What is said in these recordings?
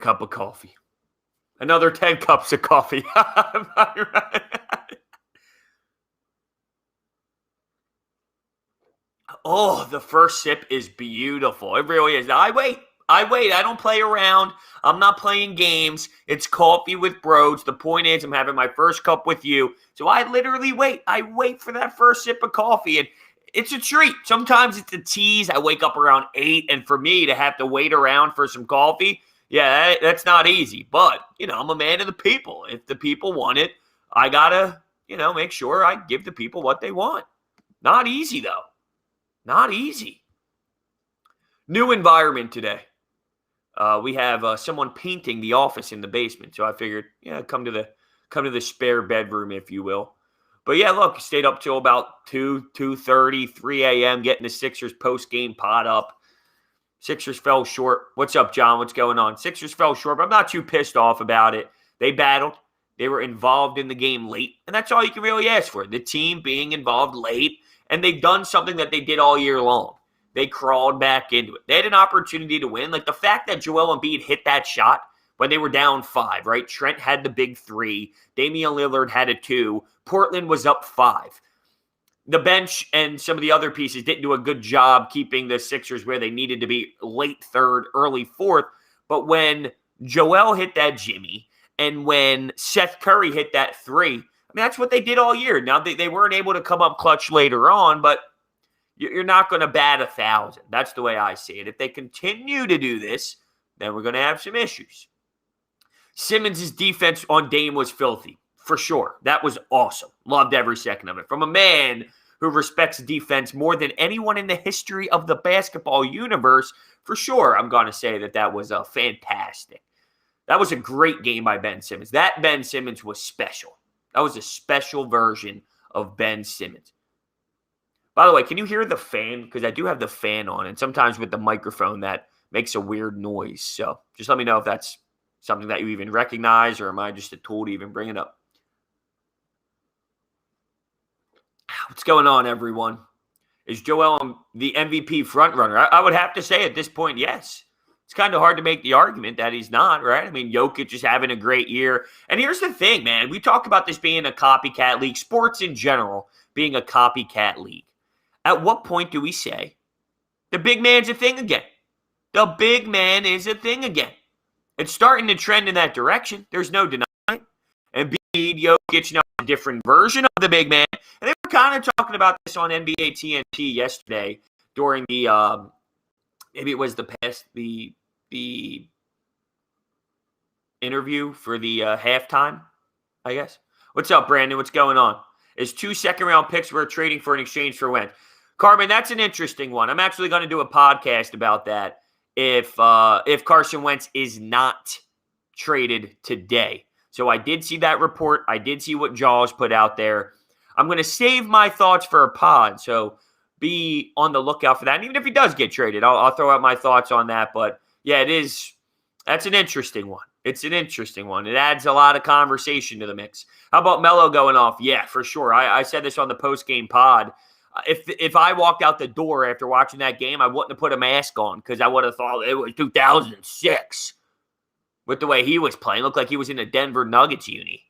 cup of coffee. Another 10 cups of coffee. Am I right? Oh, the first sip is beautiful. It really is. I wait. I don't play around. I'm not playing games. It's coffee with Brodes. The point is, I'm having my first cup with you. So I literally wait. I wait for that first sip of coffee, and it's a treat. Sometimes it's a tease. I wake up around 8, and for me to have to wait around for some coffee, yeah, that's not easy. But, I'm a man of the people. If the people want it, I got to, make sure I give the people what they want. Not easy, though. Not easy. New environment today. We have someone painting the office in the basement. So I figured, come to the spare bedroom, if you will. But yeah, look, stayed up till about 2:30, 3 a.m. getting the Sixers post-game pod up. Sixers fell short. What's up, John? What's going on? Sixers fell short, but I'm not too pissed off about it. They battled. They were involved in the game late, and that's all you can really ask for. The team being involved late, and they've done something that they did all year long. They crawled back into it. They had an opportunity to win. Like the fact that Joel Embiid hit that shot when they were down 5, right? Trent had the big 3. Damian Lillard had a 2. Portland was up 5. The bench and some of the other pieces didn't do a good job keeping the Sixers where they needed to be late 3rd, early 4th. But when Joel hit that Jimmy and when Seth Curry hit that 3, that's what they did all year. Now, they weren't able to come up clutch later on, but you're not going to bat 1,000. That's the way I see it. If they continue to do this, then we're going to have some issues. Simmons' defense on Dame was filthy, for sure. That was awesome. Loved every second of it. From a man who respects defense more than anyone in the history of the basketball universe, for sure, I'm going to say that was fantastic. That was a great game by Ben Simmons. That Ben Simmons was special. That was a special version of Ben Simmons. By the way, can you hear the fan? Because I do have the fan on, and sometimes with the microphone that makes a weird noise. So just let me know if that's something that you even recognize, or am I just a tool to even bring it up? What's going on, everyone? Is Joel the MVP frontrunner? I would have to say at this point, yes. It's kind of hard to make the argument that he's not, right? Jokic is having a great year. And here's the thing, man. We talk about this being a copycat league, sports in general being a copycat league. At what point do we say the big man's a thing again? The big man is a thing again. It's starting to trend in that direction. There's no denying it. And Jokic, a different version of the big man. And they were kind of talking about this on NBA TNT yesterday during the, maybe it was the interview for the halftime, I guess. What's up, Brandon? What's going on? Is 2 second-round picks we're trading for in exchange for Wentz? Carmen, that's an interesting one. I'm actually going to do a podcast about that if Carson Wentz is not traded today. So I did see that report. I did see what Jaws put out there. I'm going to save my thoughts for a pod, so be on the lookout for that. And even if he does get traded, I'll throw out my thoughts on that. But, yeah, that's an interesting one. It's an interesting one. It adds a lot of conversation to the mix. How about Melo going off? Yeah, for sure. I said this on the post-game pod. If I walked out the door after watching that game, I wouldn't have put a mask on because I would have thought it was 2006 with the way he was playing. Looked like he was in a Denver Nuggets uni.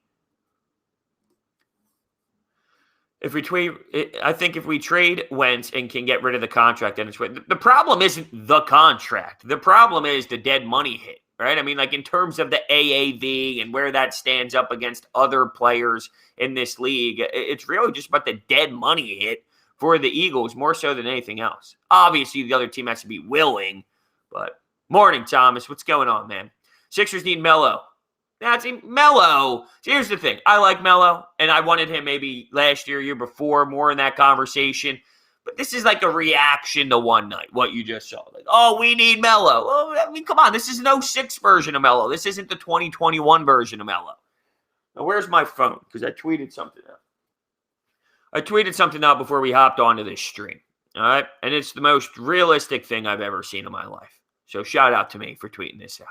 I think if we trade Wentz and can get rid of the contract, then it's the problem isn't the contract. The problem is the dead money hit, right? In terms of the AAV and where that stands up against other players in this league, it's really just about the dead money hit for the Eagles more so than anything else. Obviously, the other team has to be willing, but morning, Thomas. What's going on, man? Sixers need Melo. Melo. So here's the thing. I like Melo, and I wanted him maybe last year before, more in that conversation. But this is like a reaction to one night, what you just saw. Like, oh, we need Melo. Oh, come on. This is an 06 version of Melo. This isn't the 2021 version of Melo. Now, where's my phone? Because I tweeted something out. Before we hopped onto this stream. All right? And it's the most realistic thing I've ever seen in my life. So shout out to me for tweeting this out.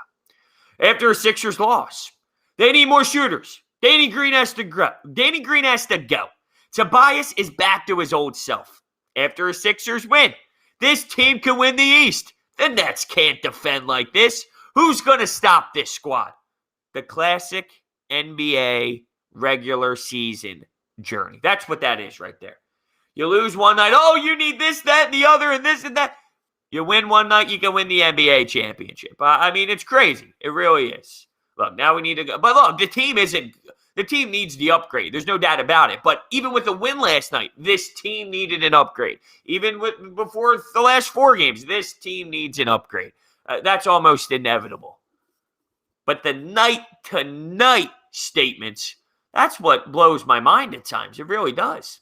After a Sixers loss, they need more shooters. Danny Green has to go. Tobias is back to his old self. After a Sixers win, this team can win the East. The Nets can't defend like this. Who's going to stop this squad? The classic NBA regular season journey. That's what that is right there. You lose one night. Oh, you need this, that, and the other, and this and that. You win one night, you can win the NBA championship. I mean, it's crazy. It really is. Look, now we need to go. But look, the team needs the upgrade. There's no doubt about it. But even with the win last night, this team needed an upgrade. Even before the last 4 games, this team needs an upgrade. That's almost inevitable. But the night-to-night statements, that's what blows my mind at times. It really does.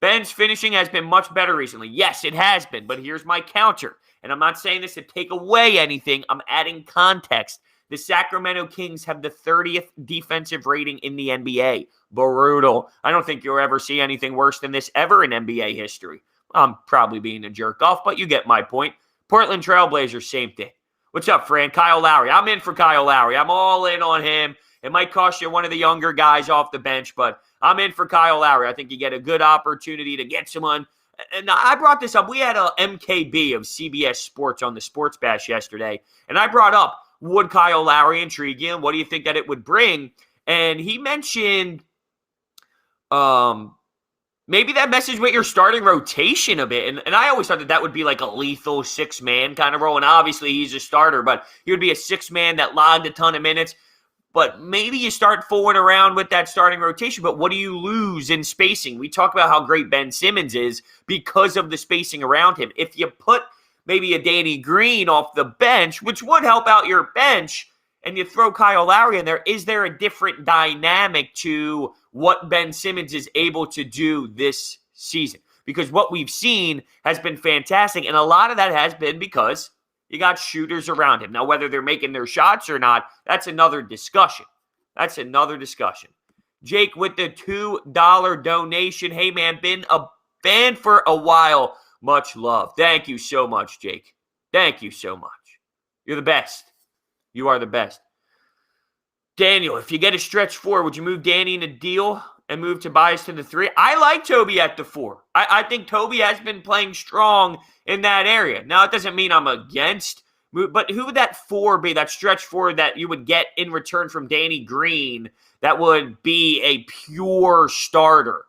Ben's finishing has been much better recently. Yes, it has been, but here's my counter. And I'm not saying this to take away anything. I'm adding context. The Sacramento Kings have the 30th defensive rating in the NBA. Brutal. I don't think you'll ever see anything worse than this ever in NBA history. I'm probably being a jerk off, but you get my point. Portland Trailblazers, same thing. What's up, Fran? Kyle Lowry. I'm in for Kyle Lowry. I'm all in on him. It might cost you one of the younger guys off the bench, but I'm in for Kyle Lowry. I think you get a good opportunity to get someone. And I brought this up. We had a MKB of CBS Sports on the Sports Bash yesterday, and I brought up, would Kyle Lowry intrigue you? What do you think that it would bring? And he mentioned maybe that message with your starting rotation a bit. And I always thought that would be like a lethal 6-man kind of role. And obviously he's a starter, but he would be a 6-man that logged a ton of minutes. But maybe you start fooling around with that starting rotation. But what do you lose in spacing? We talk about how great Ben Simmons is because of the spacing around him. If you put maybe a Danny Green off the bench, which would help out your bench, and you throw Kyle Lowry in there, is there a different dynamic to what Ben Simmons is able to do this season? Because what we've seen has been fantastic, and a lot of that has been because you got shooters around him. Now, whether they're making their shots or not, that's another discussion. Jake with the $2 donation. Hey, man, been a fan for a while. Much love. Thank you so much, Jake. Thank you so much. You're the best. You are the best. Daniel, if you get a stretch 4, would you move Danny in a deal and move Tobias to the 3? I like Toby at the 4. I think Toby has been playing strong in that area. Now, it doesn't mean I'm against, but who would that 4 be, that stretch 4 that you would get in return from Danny Green that would be a pure starter?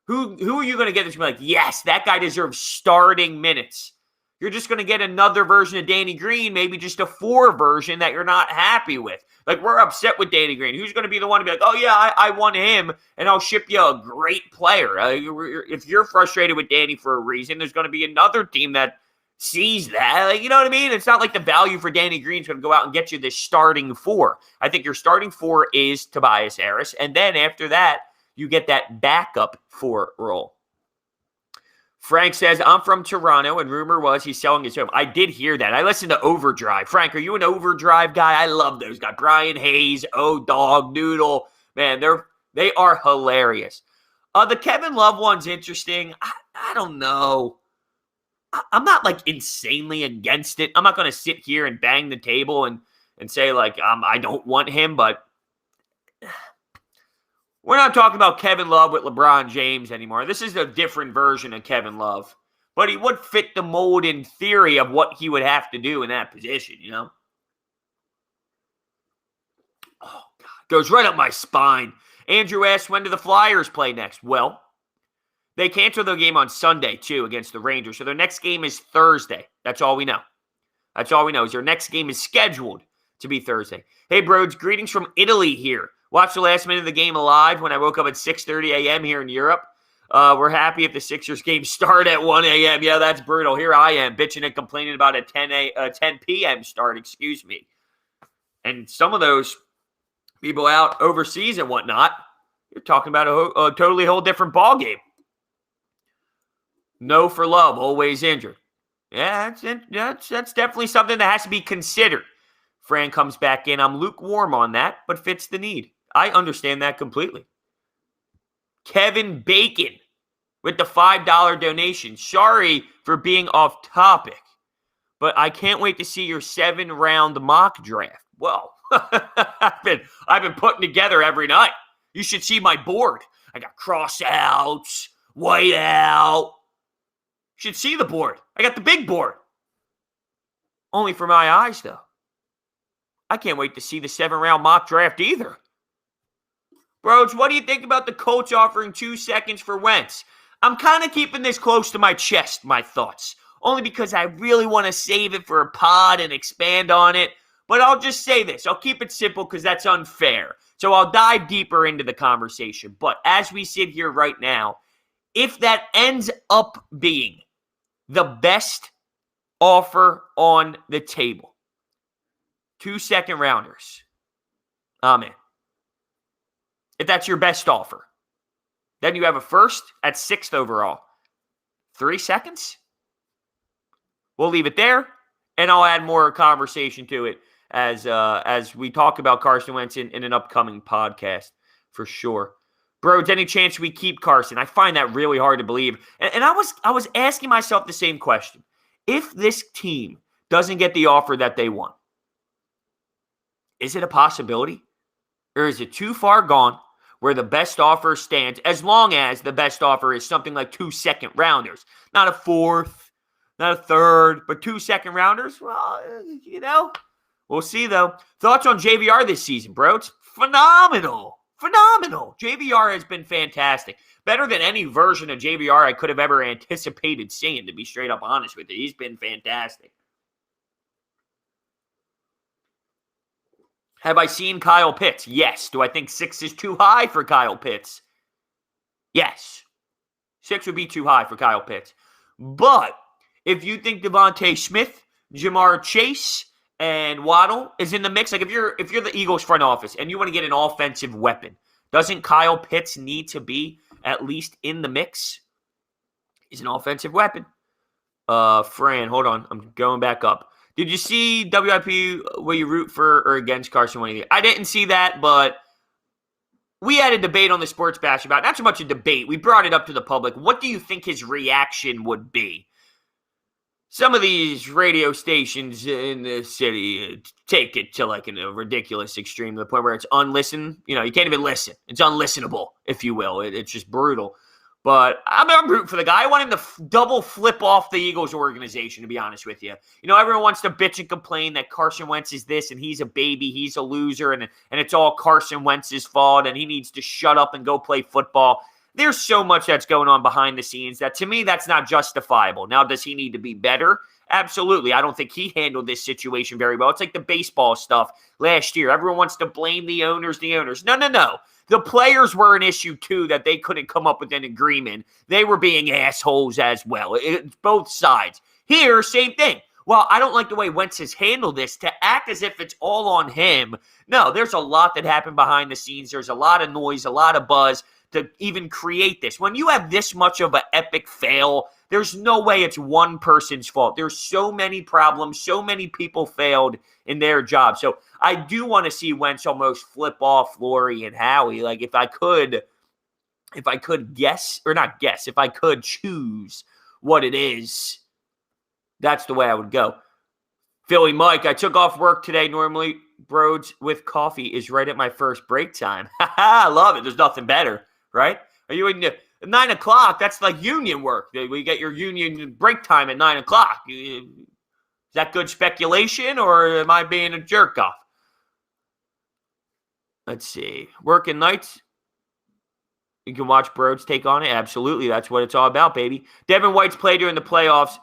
Who are you going to get that's like, yes, that guy deserves starting minutes? You're just going to get another version of Danny Green, maybe just a 4 version that you're not happy with. Like, we're upset with Danny Green. Who's going to be the one to be like, oh, yeah, I want him, and I'll ship you a great player? If you're frustrated with Danny for a reason, there's going to be another team that sees that. Like, you know what I mean? It's not like the value for Danny Green is going to go out and get you this starting 4. I think your starting 4 is Tobias Harris, and then after that, you get that backup 4 role. Frank says, I'm from Toronto, and rumor was he's selling his home. I did hear that. I listened to Overdrive. Frank, are you an Overdrive guy? I love those guys. Brian Hayes, O-Dog, Noodle. Man, they are hilarious. The Kevin Love one's interesting. I don't know. I'm not, like, insanely against it. I'm not going to sit here and bang the table and say, like, I don't want him, but we're not talking about Kevin Love with LeBron James anymore. This is a different version of Kevin Love. But he would fit the mold in theory of what he would have to do in that position, you know? Oh, God. Goes right up my spine. Andrew asks, when do the Flyers play next? Well, they canceled their game on Sunday, too, against the Rangers. So their next game is Thursday. That's all we know. That's all we know is their next game is scheduled to be Thursday. Hey, Brodes, greetings from Italy here. Watched the last minute of the game live when I woke up at 6:30 a.m. here in Europe. We're happy if the Sixers game start at 1 a.m. Yeah, that's brutal. Here I am bitching and complaining about a 10 p.m. start, excuse me. And some of those people out overseas and whatnot, you're talking about a totally whole different ball game. No for Love, always injured. Yeah, that's definitely something that has to be considered. Fran comes back in. I'm lukewarm on that, but fits the need. I understand that completely. Kevin Bacon with the $5 donation. Sorry for being off topic, but I can't wait to see your 7-round mock draft. Well, I've been putting together every night. You should see my board. I got cross outs, white out. You should see the board. I got the big board. Only for my eyes, though. I can't wait to see the 7th-round mock draft either. Brodes, what do you think about the Colts offering 2 seconds for Wentz? I'm kind of keeping this close to my chest, my thoughts, only because I really want to save it for a pod and expand on it. But I'll just say this. I'll keep it simple because that's unfair. So I'll dive deeper into the conversation. But as we sit here right now, if that ends up being the best offer on the table, 2 second-rounders, I'm in. If that's your best offer, then you have a first at 6th overall. 3 seconds? We'll leave it there, and I'll add more conversation to it as we talk about Carson Wentz in an upcoming podcast, for sure. Brodes, any chance we keep Carson? I find that really hard to believe. And I was asking myself the same question. If this team doesn't get the offer that they want, is it a possibility? Or is it too far gone where the best offer stands, as long as the best offer is something like 2 second-rounders? Not a 4th, not a 3rd, but 2 second-rounders? Well, we'll see, though. Thoughts on JVR this season, Brodes? Phenomenal. JVR has been fantastic. Better than any version of JVR I could have ever anticipated seeing, to be straight up honest with you. He's been fantastic. Have I seen Kyle Pitts? Yes. Do I think 6 is too high for Kyle Pitts? Yes. 6 would be too high for Kyle Pitts. But if you think Devontae Smith, Jamar Chase, and Waddle is in the mix, like if you're the Eagles front office and you want to get an offensive weapon, doesn't Kyle Pitts need to be at least in the mix? He's an offensive weapon. Fran, hold on. I'm going back up. Did you see WIP where you root for or against Carson Wentz? I didn't see that, but we had a debate on the Sports Bash about, not so much a debate, we brought it up to the public. What do you think his reaction would be? Some of these radio stations in the city take it to like a ridiculous extreme, to the point where it's unlistened. You can't even listen. It's unlistenable, if you will. It's just brutal. But I'm rooting for the guy. I want him to double flip off the Eagles organization, to be honest with you. Everyone wants to bitch and complain that Carson Wentz is this and he's a baby, he's a loser, and it's all Carson Wentz's fault and he needs to shut up and go play football. There's so much that's going on behind the scenes that, to me, that's not justifiable. Now, does he need to be better? Absolutely. I don't think he handled this situation very well. It's like the baseball stuff last year. Everyone wants to blame the owners. No. The players were an issue, too, that they couldn't come up with an agreement. They were being assholes as well. It's both sides. Here, same thing. Well, I don't like the way Wentz has handled this, to act as if it's all on him. No, there's a lot that happened behind the scenes. There's a lot of noise, a lot of buzz to even create this. When you have this much of an epic fail, there's no way it's one person's fault. There's so many problems. So many people failed in their job. So I do want to see Wentz almost flip off Lowry and Howie. Like if I could choose what it is, that's the way I would go. Philly Mike, I took off work today. Normally, Brodes with coffee is right at my first break time. I love it. There's nothing better, right? Are you in the 9 o'clock? That's like union work. We get your union break time at 9 o'clock. Is that good speculation, or am I being a jerk off? Let's see. Working nights. You can watch Brodes take on it. Absolutely. That's what it's all about, baby. Devin White's played during the playoffs.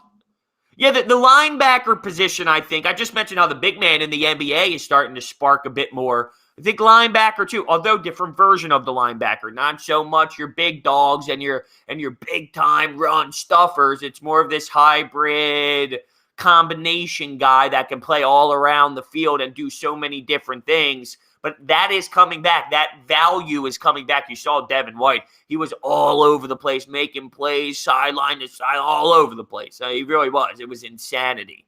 Yeah, the linebacker position, I think. I just mentioned how the big man in the NBA is starting to spark a bit more. I think linebacker, too, although different version of the linebacker. Not so much your big dogs and your big-time run stuffers. It's more of this hybrid combination guy that can play all around the field and do so many different things. But that is coming back. That value is coming back. You saw Devin White. He was all over the place, making plays, sideline to sideline, all over the place. He really was. It was insanity.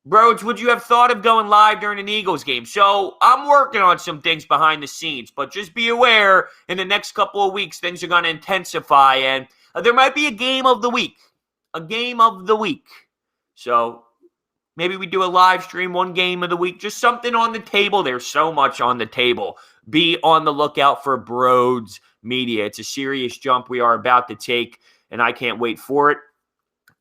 Brodes, would you have thought of going live during an Eagles game? So I'm working on some things behind the scenes, but just be aware in the next couple of weeks, things are going to intensify, and there might be a game of the week. A game of the week. So maybe we do a live stream, one game of the week, just something on the table. There's so much on the table. Be on the lookout for Brodes Media. It's a serious jump we are about to take, and I can't wait for it.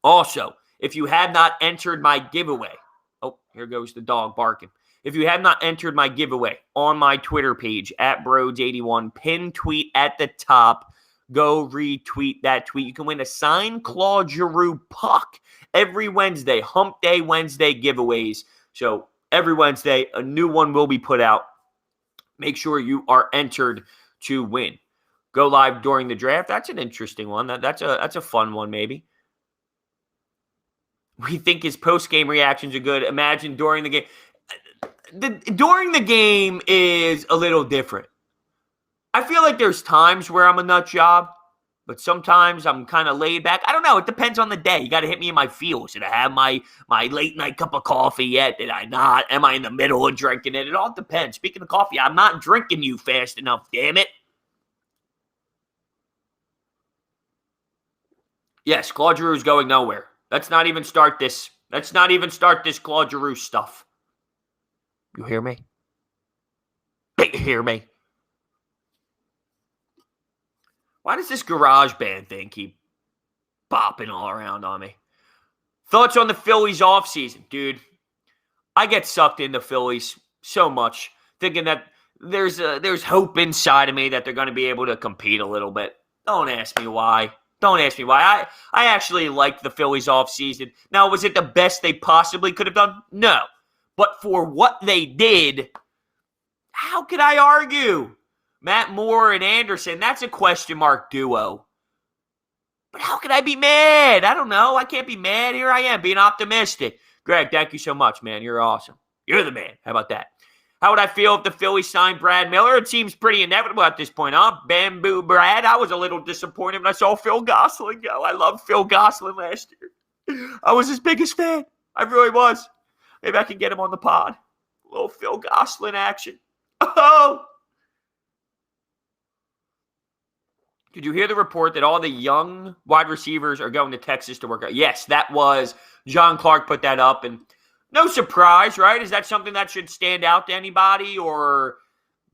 Also, if you have not entered my giveaway, oh, here goes the dog barking. If you have not entered my giveaway on my Twitter page at Brodes81, pin tweet at the top, go retweet that tweet. You can win a signed Claude Giroux puck every Wednesday, Hump Day Wednesday giveaways. So every Wednesday, a new one will be put out. Make sure you are entered to win. Go live during the draft. That's an interesting one. That's a fun one, maybe. We think his post-game reactions are good. Imagine during the game. During the game is a little different. I feel like there's times where I'm a nut job, but sometimes I'm kind of laid back. I don't know. It depends on the day. You got to hit me in my feels. Did I have my late night cup of coffee yet? Did I not? Am I in the middle of drinking it? It all depends. Speaking of coffee, I'm not drinking you fast enough, damn it. Yes, Claude Giroux is going nowhere. Let's not even start this. Let's not even start this Claude Giroux stuff. You hear me? You hear me? Why does this garage band thing keep bopping all around on me? Thoughts on the Phillies offseason? Dude, I get sucked into Phillies so much, thinking that there's hope inside of me that they're going to be able to compete a little bit. Don't ask me why. Don't ask me why. I actually liked the Phillies offseason. Now, was it the best they possibly could have done? No. But for what they did, how could I argue? Matt Moore and Anderson, that's a question mark duo. But how could I be mad? I don't know. I can't be mad. Here I am being optimistic. Greg, thank you so much, man. You're awesome. You're the man. How about that? How would I feel if the Phillies signed Brad Miller? It seems pretty inevitable at this point, huh? Bamboo Brad. I was a little disappointed when I saw Phil Gosselin go. I loved Phil Gosselin last year. I was his biggest fan. I really was. Maybe I can get him on the pod. A little Phil Gosselin action. Oh! Did you hear the report that all the young wide receivers are going to Texas to work out? Yes, that was John Clark put that up, and no surprise, right? Is that something that should stand out to anybody or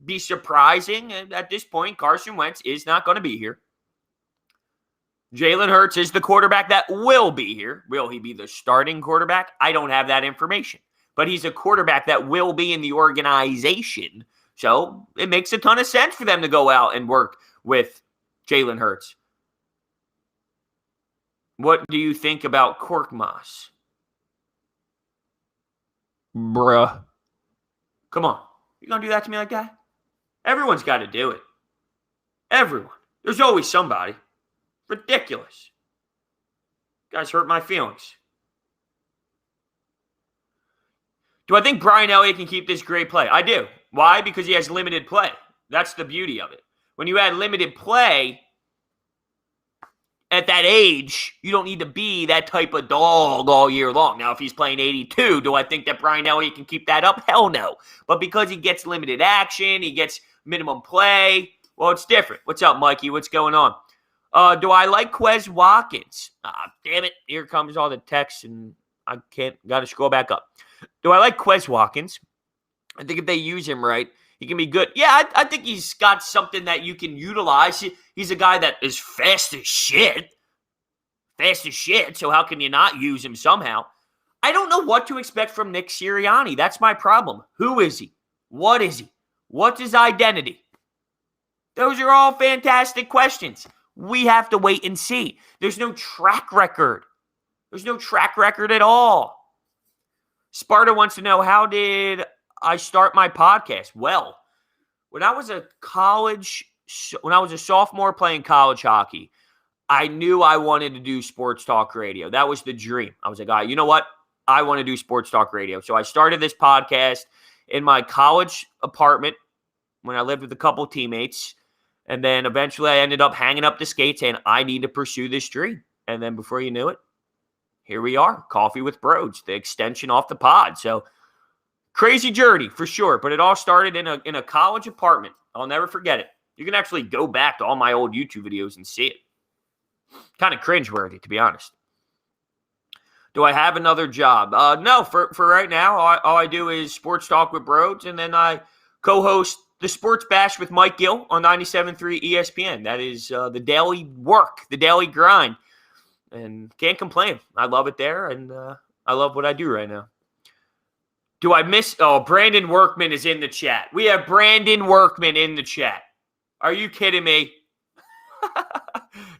be surprising? And at this point, Carson Wentz is not going to be here. Jalen Hurts is the quarterback that will be here. Will he be the starting quarterback? I don't have that information. But he's a quarterback that will be in the organization. So it makes a ton of sense for them to go out and work with Jalen Hurts. What do you think about Korkmaz? Bruh. Come on. You gonna do that to me like that? Everyone's got to do it. Everyone. There's always somebody. Ridiculous. Guys hurt my feelings. Do I think Brian Elliott can keep this great play? I do. Why? Because he has limited play. That's the beauty of it. When you add limited play, at that age, you don't need to be that type of dog all year long. Now, if he's playing 82, do I think that Brian Elliott can keep that up? Hell no. But because he gets limited action, he gets minimum play, well, it's different. What's up, Mikey? What's going on? Do I like Quez Watkins? Damn it. Here comes all the texts, and I got to scroll back up. Do I like Quez Watkins? I think if they use him right, he can be good. Yeah, I think he's got something that you can utilize. He's a guy that is fast as shit. Fast as shit, so how can you not use him somehow? I don't know what to expect from Nick Sirianni. That's my problem. Who is he? What is he? What's his identity? Those are all fantastic questions. We have to wait and see. There's no track record. There's no track record at all. Sparta wants to know, how did I start my podcast? Well, when I was a sophomore playing college hockey, I knew I wanted to do sports talk radio. That was the dream. I was like, you know what? I want to do sports talk radio. So I started this podcast in my college apartment when I lived with a couple teammates. And then eventually I ended up hanging up the skates and I need to pursue this dream. And then before you knew it, here we are, Coffee with Brodes, the extension off the pod. So crazy journey for sure. But it all started in a college apartment. I'll never forget it. You can actually go back to all my old YouTube videos and see it. Kind of cringeworthy, to be honest. Do I have another job? No, for right now, all I do is Sports Talk with Brodes, and then I co-host the Sports Bash with Mike Gill on 97.3 ESPN. That is the daily work, the daily grind. And can't complain. I love it there, and I love what I do right now. Do I miss? Oh, Brandon Workman is in the chat. We have Brandon Workman in the chat. Are you kidding me?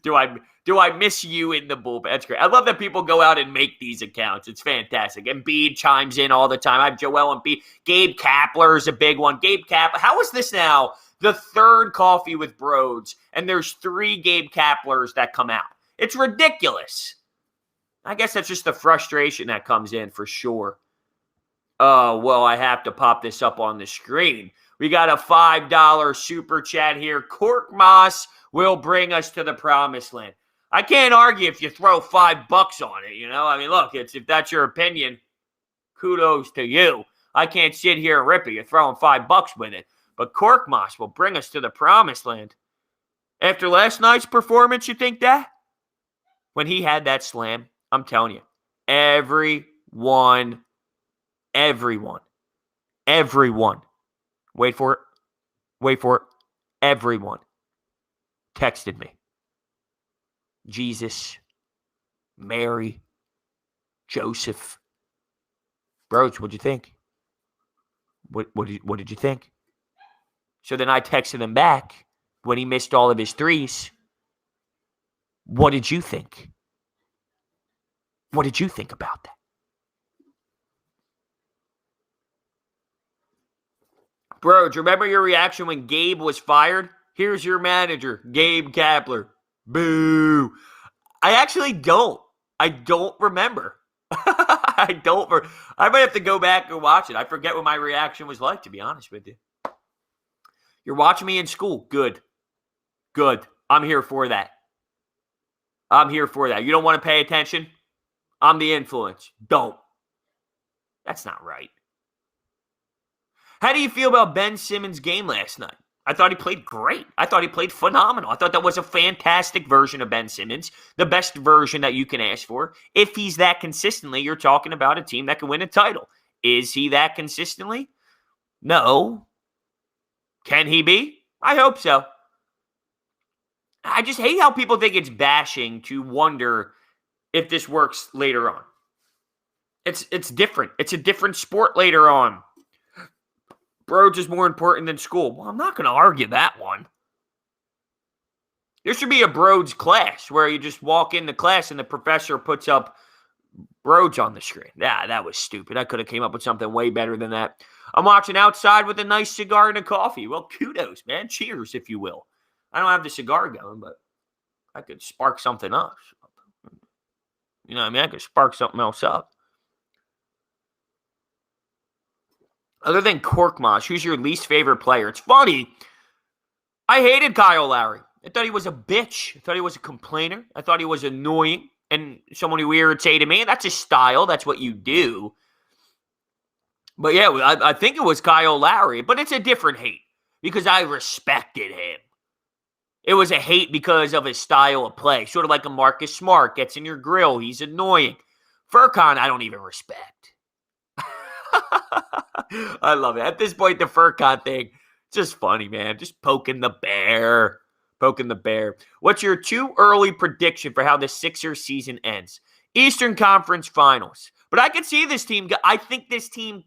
Do I miss you in the bullpen? That's great. I love that people go out and make these accounts. It's fantastic. Embiid chimes in all the time. I have Joel Embiid. Gabe Kapler is a big one. Gabe Kapler. How is this now the third coffee with Brodes, and there's 3 Gabe Kaplers that come out? It's ridiculous. I guess that's just the frustration that comes in for sure. Oh, well, I have to pop this up on the screen. We got a $5 super chat here. Cork Moss will bring us to the promised land. I can't argue if you throw $5 on it, I mean, look, if that's your opinion, kudos to you. I can't sit here and rip it. You're throwing $5 with it. But Cork Moss will bring us to the promised land. After last night's performance, you think that? When he had that slam, I'm telling you, everyone, wait for it, everyone texted me. Jesus, Mary, Joseph, Brodes, what'd you think? What did you think? So then I texted him back when he missed all of his threes. What did you think? What did you think about that? Brodes, remember your reaction when Gabe was fired? Here's your manager, Gabe Kapler. Boo. I actually don't. I don't remember. I might have to go back and watch it. I forget what my reaction was like, to be honest with you. You're watching me in school. Good. I'm here for that. You don't want to pay attention? I'm the influence. Don't. That's not right. How do you feel about Ben Simmons' game last night? I thought he played great. I thought he played phenomenal. I thought that was a fantastic version of Ben Simmons, the best version that you can ask for. If he's that consistently, you're talking about a team that can win a title. Is he that consistently? No. Can he be? I hope so. I just hate how people think it's bashing to wonder if this works later on. It's different. It's a different sport later on. Brodes is more important than school. Well, I'm not going to argue that one. There should be a Brodes class where you just walk into class and the professor puts up Brodes on the screen. Yeah, that was stupid. I could have came up with something way better than that. I'm watching outside with a nice cigar and a coffee. Well, kudos, man. Cheers, if you will. I don't have the cigar going, but I could spark something up. You know what I mean? I could spark something else up. Other than Cork Moss, who's your least favorite player? It's funny. I hated Kyle Lowry. I thought he was a bitch. I thought he was a complainer. I thought he was annoying and someone who irritated me. That's his style. That's what you do. But yeah, I think it was Kyle Lowry. But it's a different hate because I respected him. It was a hate because of his style of play. Sort of like a Marcus Smart. Gets in your grill. He's annoying. Furkan, I don't even respect. I love it. At this point, the Furkan thing, just funny, man. Just poking the bear. What's your too early prediction for how the Sixers season ends? Eastern Conference Finals. But I can see this team. I think this team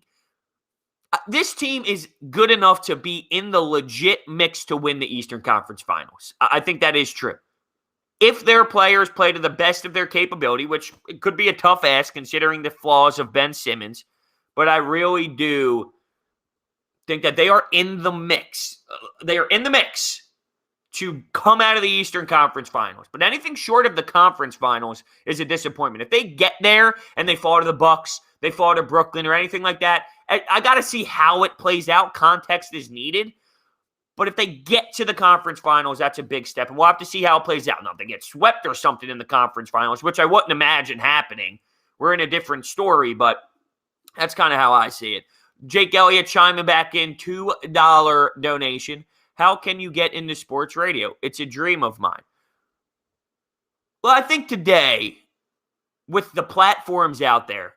is good enough to be in the legit mix to win the Eastern Conference Finals. I think that is true. If their players play to the best of their capability, which it could be a tough ask considering the flaws of Ben Simmons, but I really do think that they are in the mix. They are in the mix to come out of the Eastern Conference Finals. But anything short of the Conference Finals is a disappointment. If they get there and they fall to the Bucks, they fall to Brooklyn or anything like that, I got to see how it plays out. Context is needed. But if they get to the Conference Finals, that's a big step. And we'll have to see how it plays out. Now, if they get swept or something in the Conference Finals, which I wouldn't imagine happening, we're in a different story, but that's kind of how I see it. Jake Elliott chiming back in, $2 donation. How can you get into sports radio? It's a dream of mine. Well, I think today, with the platforms out there,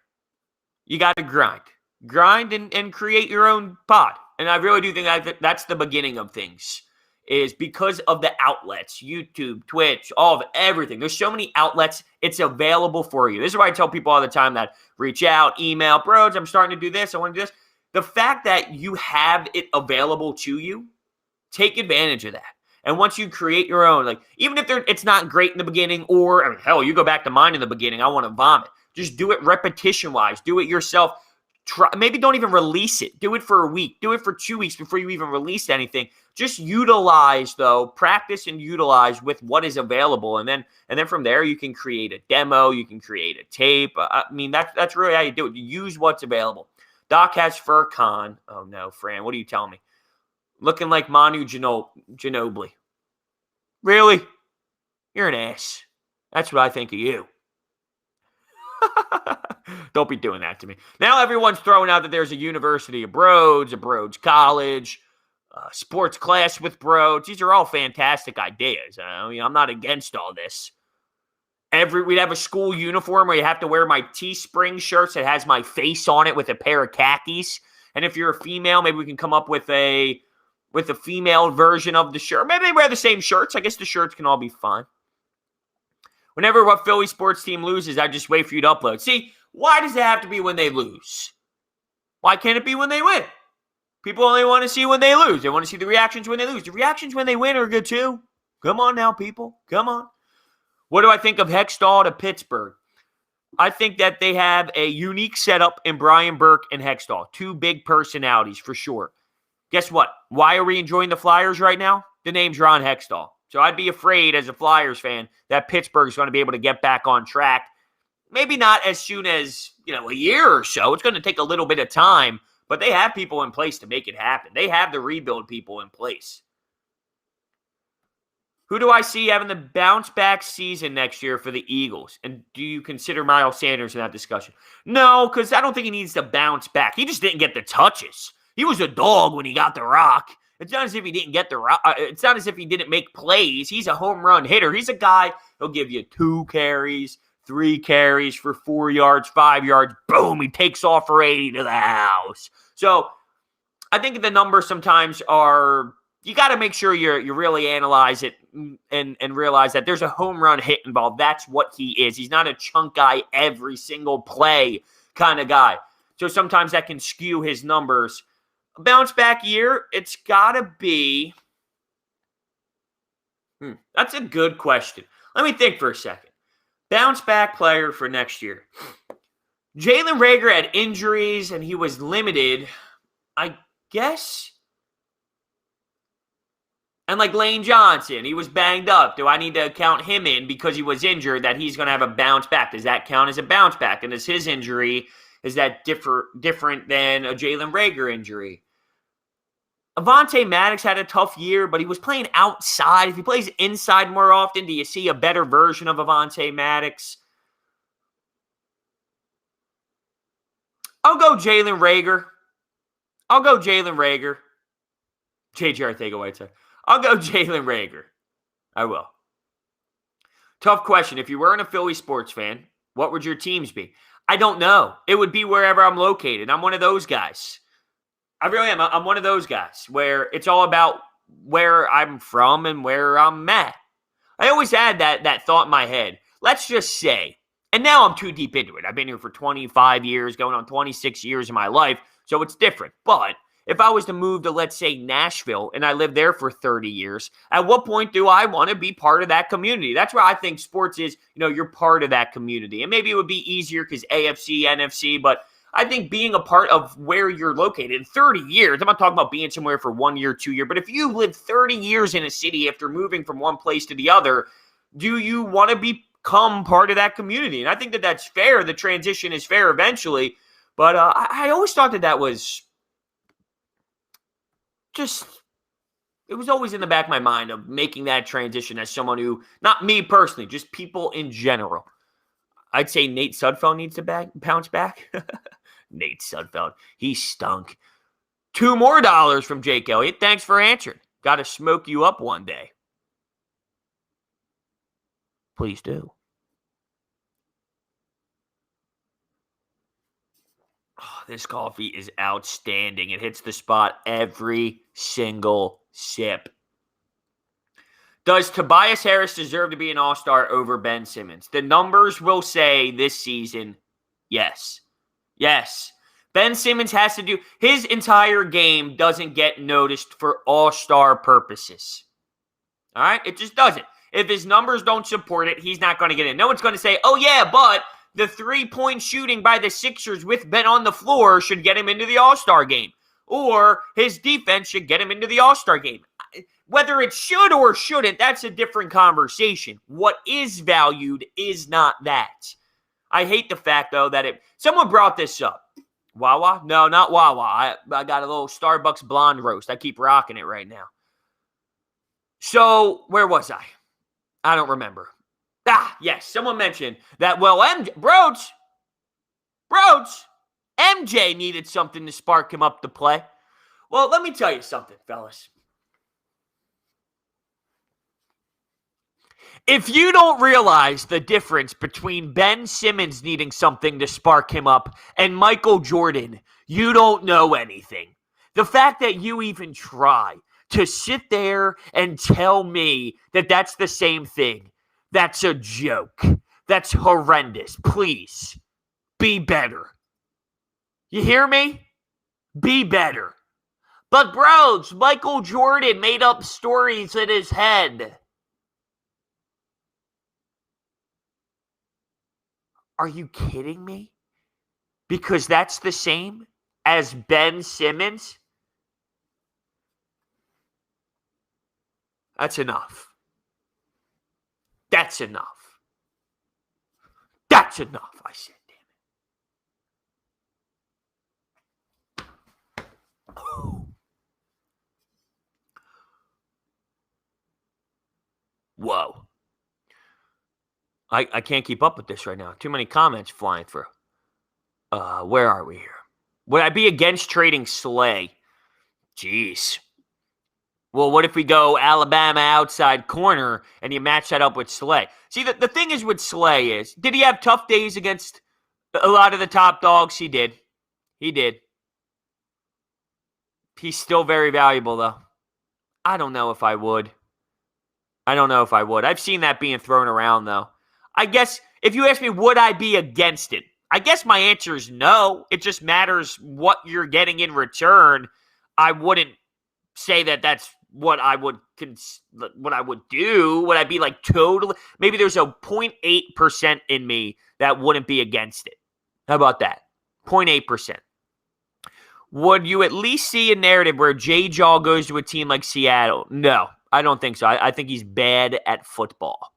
you got to grind. Grind and create your own pod. And I really do think that's the beginning of things. is because of the outlets, YouTube, Twitch, everything. There's so many outlets. It's available for you. This is why I tell people all the time that reach out, email, Brodes, I'm starting to do this. I want to do this. The fact that you have it available to you, take advantage of that. And once you create your own, like even if it's not great in the beginning, or I mean, hell, you go back to mine in the beginning, I want to vomit. Just do it repetition-wise. Do it yourself. Maybe don't even release it. Do it for a week. Do it for 2 weeks before you even release anything. Just utilize, though. Practice and utilize with what is available, and then from there you can create a demo. You can create a tape. I mean, that's really how you do it. You use what's available. Doc has Furcon. Oh no, Fran, what are you telling me? Looking like Manu Ginobili. Really? You're an ass. That's what I think of you. Don't be doing that to me. Now everyone's throwing out that there's a University of Brodes, a Brodes College, sports class with Brodes. These are all fantastic ideas. I mean, I'm not against all this. We'd have a school uniform where you have to wear my Teespring shirts that has my face on it with a pair of khakis. And if you're a female, maybe we can come up with a female version of the shirt. Maybe they wear the same shirts. I guess the shirts can all be fine. Whenever what Philly sports team loses, I just wait for you to upload. See, why does it have to be when they lose? Why can't it be when they win? People only want to see when they lose. They want to see the reactions when they lose. The reactions when they win are good too. Come on now, people. Come on. What do I think of Hextall to Pittsburgh? I think that they have a unique setup in Brian Burke and Hextall. Two big personalities for sure. Guess what? Why are we enjoying the Flyers right now? The name's Ron Hextall. So I'd be afraid as a Flyers fan that Pittsburgh's going to be able to get back on track. Maybe not as soon as, a year or so. It's going to take a little bit of time, but they have people in place to make it happen. They have the rebuild people in place. Who do I see having the bounce-back season next year for the Eagles? And do you consider Miles Sanders in that discussion? No, because I don't think he needs to bounce back. He just didn't get the touches. He was a dog when he got the rock. It's not as if he didn't get the rock. It's not as if he didn't make plays. He's a home run hitter. He's a guy who'll give you 2 carries, 3 carries for 4 yards, 5 yards. Boom, he takes off for 80 to the house. So I think the numbers sometimes are, you got to make sure you really analyze it and realize that there's a home run hit involved. That's what he is. He's not a chunk guy every single play kind of guy. So sometimes that can skew his numbers. A bounce back year, it's got to be. That's a good question. Let me think for a second. Bounce back player for next year. Jalen Reagor had injuries and he was limited, I guess. And like Lane Johnson, he was banged up. Do I need to count him in because he was injured that he's going to have a bounce back? Does that count as a bounce back? And is his injury, is that different than a Jalen Reagor injury? Avonte Maddox had a tough year, but he was playing outside. If he plays inside more often, do you see a better version of Avonte Maddox? I'll go Jalen Reagor. JJ Arthega-Whiteside. I'll go Jalen Reagor. I will. Tough question. If you weren't a Philly sports fan, what would your teams be? I don't know. It would be wherever I'm located. I'm one of those guys. I really am. I'm one of those guys where it's all about where I'm from and where I'm at. I always had that thought in my head. Let's just say, and now I'm too deep into it. I've been here for 25 years, going on 26 years of my life, so it's different. But if I was to move to, let's say, Nashville, and I lived there for 30 years, at what point do I want to be part of that community? That's where I think sports is, you're part of that community. And maybe it would be easier because AFC, NFC, but I think being a part of where you're located in 30 years, I'm not talking about being somewhere for 1 year, 2 years, but if you live 30 years in a city after moving from one place to the other, do you want to become part of that community? And I think that that's fair. The transition is fair eventually. But I always thought that was just, it was always in the back of my mind of making that transition as someone who, not me personally, just people in general. I'd say Nate Sudfeld needs to bounce back. Nate Sudfeld, he stunk. $2 more from Jake Elliott. Thanks for answering. Got to smoke you up one day. Please do. Oh, this coffee is outstanding. It hits the spot every single sip. Does Tobias Harris deserve to be an all-star over Ben Simmons? The numbers will say this season, yes. Yes. Ben Simmons has to do, his entire game doesn't get noticed for all-star purposes. All right? It just doesn't. If his numbers don't support it, he's not going to get in. No one's going to say, oh yeah, but the three-point shooting by the Sixers with Ben on the floor should get him into the all-star game. Or his defense should get him into the all-star game. Whether it should or shouldn't, that's a different conversation. What is valued is not that. I hate the fact, though, that someone brought this up. Wawa? No, not Wawa. I got a little Starbucks blonde roast. I keep rocking it right now. So, where was I? I don't remember. Yes, someone mentioned that, well, Brodes, MJ needed something to spark him up to play. Well, let me tell you something, fellas. If you don't realize the difference between Ben Simmons needing something to spark him up and Michael Jordan, you don't know anything. The fact that you even try to sit there and tell me that that's the same thing, that's a joke. That's horrendous. Please, be better. You hear me? Be better. But bros, Michael Jordan made up stories in his head. Are you kidding me? Because that's the same as Ben Simmons? That's enough. That's enough. That's enough, I said, damn it. Whoa. I can't keep up with this right now. Too many comments flying through. Where are we here? Would I be against trading Slay? Jeez. Well, what if we go Alabama outside corner and you match that up with Slay? See, the thing is with Slay is, did he have tough days against a lot of the top dogs? He did. He did. He's still very valuable, though. I don't know if I would. I've seen that being thrown around, though. I guess if you ask me, would I be against it? I guess my answer is no. It just matters what you're getting in return. I wouldn't say that that's what I would do. Would I be like totally? Maybe there's a 0.8% in me that wouldn't be against it. How about that? 0.8%. Would you at least see a narrative where J-Jaw goes to a team like Seattle? No, I don't think so. I think he's bad at football.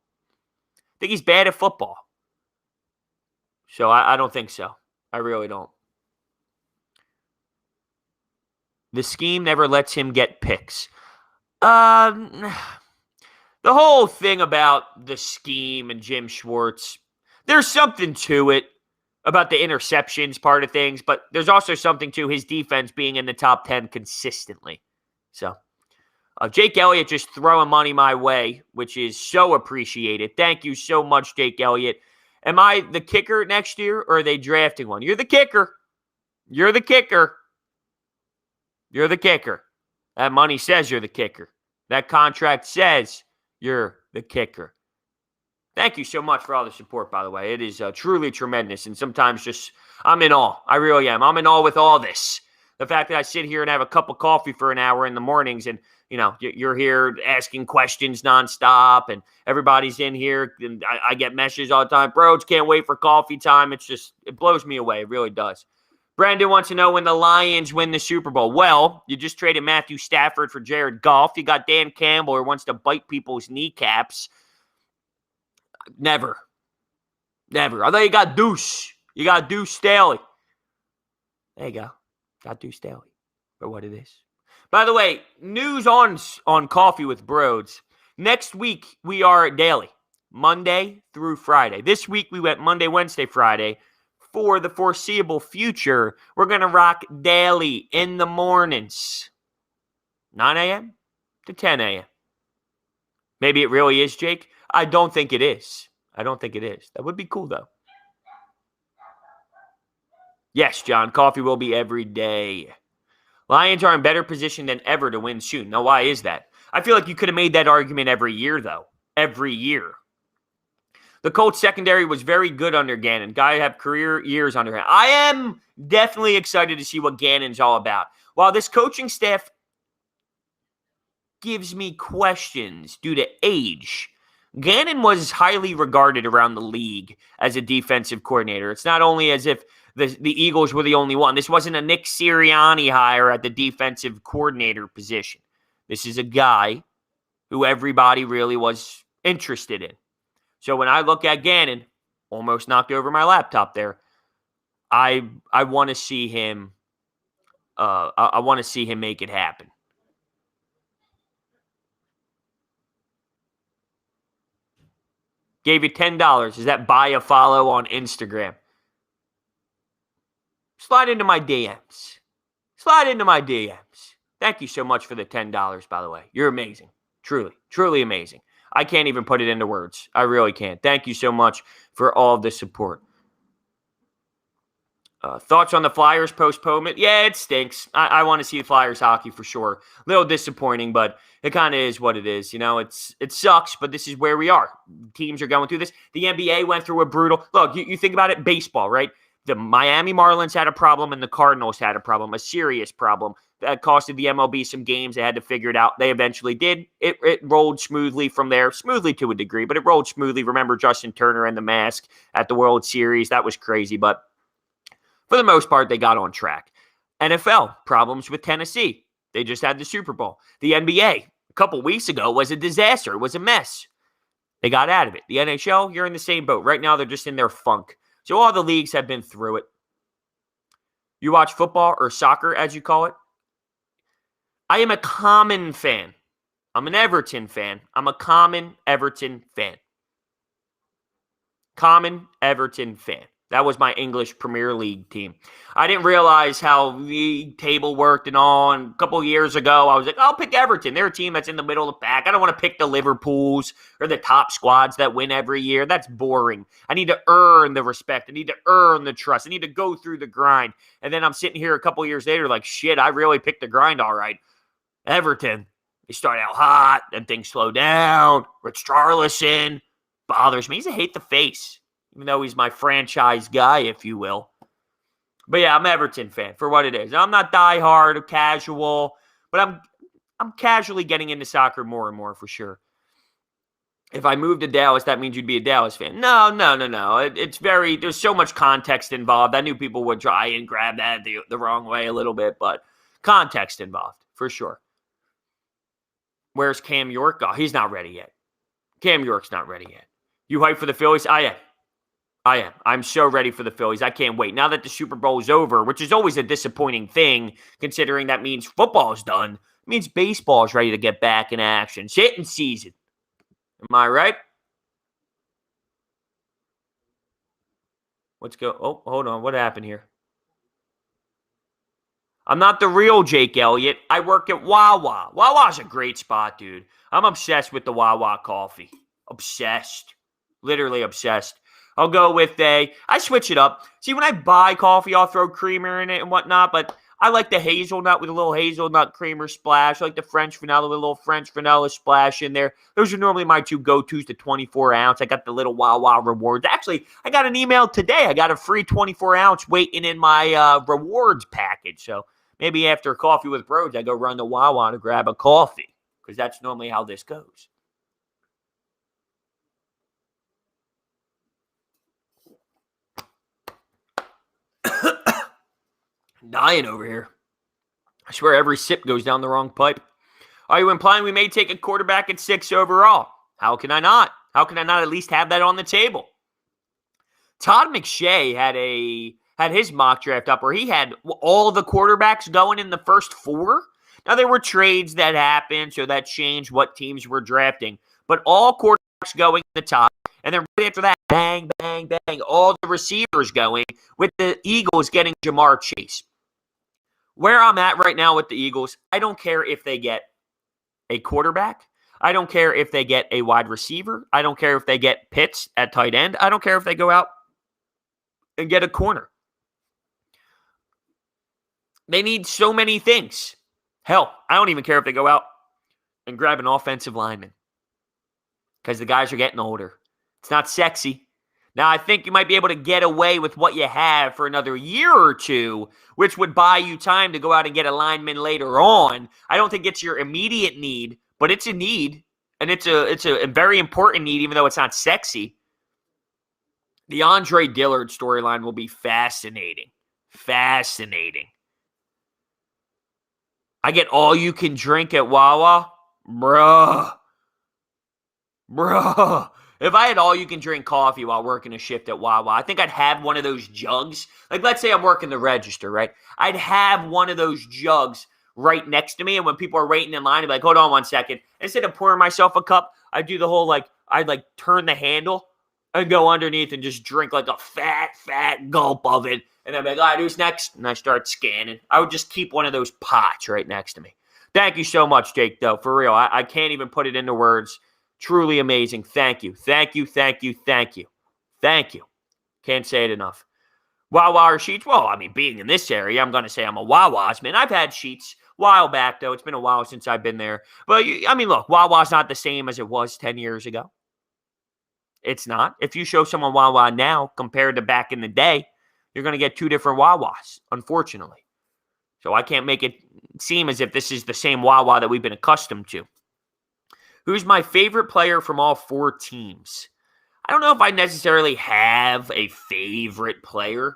So I don't think so. I really don't. The scheme never lets him get picks. The whole thing about the scheme and Jim Schwartz, there's something to it about the interceptions part of things, but there's also something to his defense being in the top 10 consistently. So, Jake Elliott just throwing money my way, which is so appreciated. Thank you so much, Jake Elliott. Am I the kicker next year, or are they drafting one? You're the kicker. You're the kicker. You're the kicker. That money says you're the kicker. That contract says you're the kicker. Thank you so much for all the support, by the way. It is truly tremendous, and sometimes just I'm in awe. I really am. I'm in awe with all this. The fact that I sit here and have a cup of coffee for an hour in the mornings, and you're here asking questions nonstop, and everybody's in here, and I get messages all the time. Brodes, can't wait for coffee time. It blows me away. It really does. Brandon wants to know when the Lions win the Super Bowl. Well, you just traded Matthew Stafford for Jared Goff. You got Dan Campbell who wants to bite people's kneecaps. Never. I thought you got Deuce. You got Deuce Staley. There you go. Got Deuce Staley for what it is. By the way, news on Coffee with Brodes. Next week, we are daily, Monday through Friday. This week, we went Monday, Wednesday, Friday. For the foreseeable future, we're going to rock daily in the mornings, 9 a.m. to 10 a.m. Maybe it really is, Jake. I don't think it is. That would be cool, though. Yes, John, coffee will be every day. Lions are in better position than ever to win soon. Now, why is that? I feel like you could have made that argument every year, though. Every year. The Colts secondary was very good under Gannon. Guy have career years under him. I am definitely excited to see what Gannon's all about. While this coaching staff gives me questions due to age, Gannon was highly regarded around the league as a defensive coordinator. It's not only as if the Eagles were the only one. This wasn't a Nick Sirianni hire at the defensive coordinator position. This is a guy who everybody really was interested in. So when I look at Gannon, almost knocked over my laptop there, I want to see him. I want to see him make it happen. Gave you $10. Is that buy a follow on Instagram? Slide into my DMs. Slide into my DMs. Thank you so much for the $10, by the way. You're amazing. Truly, truly amazing. I can't even put it into words. I really can't. Thank you so much for all of the support. Thoughts on the Flyers postponement? Yeah, it stinks. I want to see Flyers hockey for sure. A little disappointing, but it kind of is what it is. You know, it sucks, but this is where we are. Teams are going through this. The NBA went through a brutal... Look, you think about it, baseball, right? The Miami Marlins had a problem and the Cardinals had a problem, a serious problem. That costed the MLB some games. They had to figure it out. They eventually did. It rolled smoothly from there, smoothly to a degree, but it rolled smoothly. Remember Justin Turner and the mask at the World Series? That was crazy, but for the most part, they got on track. NFL, problems with Tennessee. They just had the Super Bowl. The NBA, a couple weeks ago, was a disaster. It was a mess. They got out of it. The NHL, you're in the same boat. Right now, they're just in their funk. So all the leagues have been through it. You watch football or soccer, as you call it. I am a common fan. I'm an Everton fan. I'm a common Everton fan. Common Everton fan. That was my English Premier League team. I didn't realize how the table worked and all. And a couple of years ago, I was like, I'll pick Everton. They're a team that's in the middle of the pack. I don't want to pick the Liverpools or the top squads that win every year. That's boring. I need to earn the respect. I need to earn the trust. I need to go through the grind. And then I'm sitting here a couple of years later like, shit, I really picked the grind all right. Everton, they start out hot, then things slow down. Richarlison bothers me. He's a hate the face. Even though he's my franchise guy, if you will. But yeah, I'm an Everton fan for what it is. I'm not diehard or casual, but I'm casually getting into soccer more and more for sure. If I moved to Dallas, that means you'd be a Dallas fan. No. It's there's so much context involved. I knew people would try and grab that the wrong way a little bit, but context involved for sure. Where's Cam York? Oh, he's not ready yet. Cam York's not ready yet. You hyped for the Phillies? I am. I'm so ready for the Phillies. I can't wait. Now that the Super Bowl is over, which is always a disappointing thing, considering that means football is done. It means baseball is ready to get back in action. It's hitting season. Am I right? Let's go. Oh, hold on. What happened here? I'm not the real Jake Elliott. I work at Wawa. Wawa's a great spot, dude. I'm obsessed with the Wawa coffee. Obsessed. Literally obsessed. I'll go with I switch it up. See, when I buy coffee, I'll throw creamer in it and whatnot, but I like the hazelnut with a little hazelnut creamer splash. I like the French vanilla with a little French vanilla splash in there. Those are normally my two go-tos, the 24-ounce. I got the little Wawa rewards. Actually, I got an email today. I got a free 24-ounce waiting in my rewards package. So maybe after Coffee with Brodes, I go run to Wawa to grab a coffee because that's normally how this goes. Dying over here. I swear every sip goes down the wrong pipe. Are you implying we may take a quarterback at 6 overall? How can I not? How can I not at least have that on the table? Todd McShay had his mock draft up where he had all the quarterbacks going in the first 4. Now, there were trades that happened, so that changed what teams were drafting. But all quarterbacks going in the top. And then right after that, bang, bang, bang, all the receivers going with the Eagles getting Jamar Chase. Where I'm at right now with the Eagles, I don't care if they get a quarterback. I don't care if they get a wide receiver. I don't care if they get Pitts at tight end. I don't care if they go out and get a corner. They need so many things. Hell, I don't even care if they go out and grab an offensive lineman because the guys are getting older. It's not sexy. Now, I think you might be able to get away with what you have for another year or two, which would buy you time to go out and get a lineman later on. I don't think it's your immediate need, but it's a need, and it's a very important need, even though it's not sexy. The Andre Dillard storyline will be fascinating. Fascinating. I get all you can drink at Wawa? Bruh. If I had all you can drink coffee while working a shift at Wawa, I think I'd have one of those jugs. Like, let's say I'm working the register, right? I'd have one of those jugs right next to me, and when people are waiting in line, I'd be like, hold on 1 second. Instead of pouring myself a cup, I'd do the whole, I'd turn the handle and go underneath and just drink like a fat gulp of it. And I'd be like, all right, who's next? And I start scanning. I would just keep one of those pots right next to me. Thank you so much, Jake, though. For real, I can't even put it into words. Truly amazing. Thank you. Thank you. Can't say it enough. Wawa or Sheetz? Well, I mean, being in this area, I'm going to say I'm a Wawa's man. I've had Sheetz a while back, though. It's been a while since I've been there. But, I mean, look, Wawa's not the same as it was 10 years ago. It's not. If you show someone Wawa now compared to back in the day, you're going to get two different Wawas, unfortunately. So I can't make it seem as if this is the same Wawa that we've been accustomed to. Who's my favorite player from all four teams? I don't know if I necessarily have a favorite player,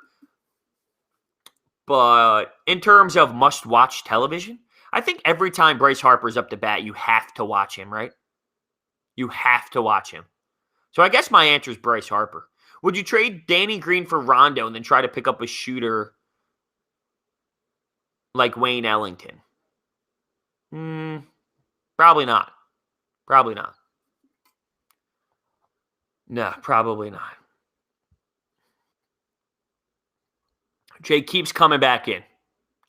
but in terms of must-watch television, I think every time Bryce Harper's up to bat, you have to watch him, right? You have to watch him. So I guess my answer is Bryce Harper. Would you trade Danny Green for Rondo and then try to pick up a shooter like Wayne Ellington? Probably not. No, probably not. Jay keeps coming back in.